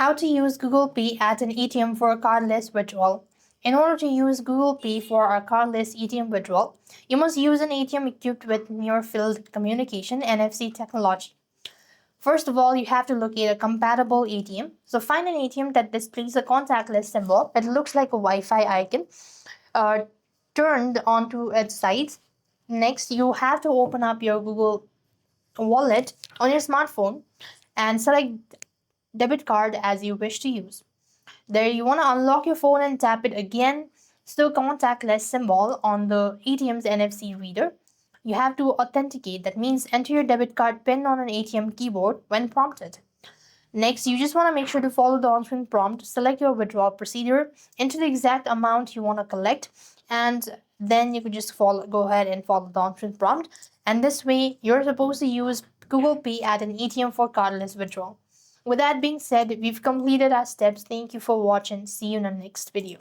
How to use Google Pay at an ATM for a cardless withdrawal. In order to use Google Pay for a cardless ATM withdrawal, you must use an ATM equipped with near-field communication (NFC) technology. First of all, you have to locate a compatible ATM. So find an ATM that displays a contactless symbol that looks like a Wi-Fi icon turned onto its sides. Next, you have to open up your Google Wallet on your smartphone and select debit card as you wish to use. There you want to unlock your phone and tap it again. Still contactless symbol on the ATM's NFC reader. You have to authenticate. That means enter your debit card PIN on an ATM keyboard when prompted. Next, you just want to make sure to follow the on-screen prompt, select your withdrawal procedure, enter the exact amount you want to collect, and then you could just go ahead and follow the on-screen prompt. And this way, you're supposed to use Google Pay at an ATM for cardless withdrawal. With that being said, we've completed our steps. Thank you for watching. See you in the next video.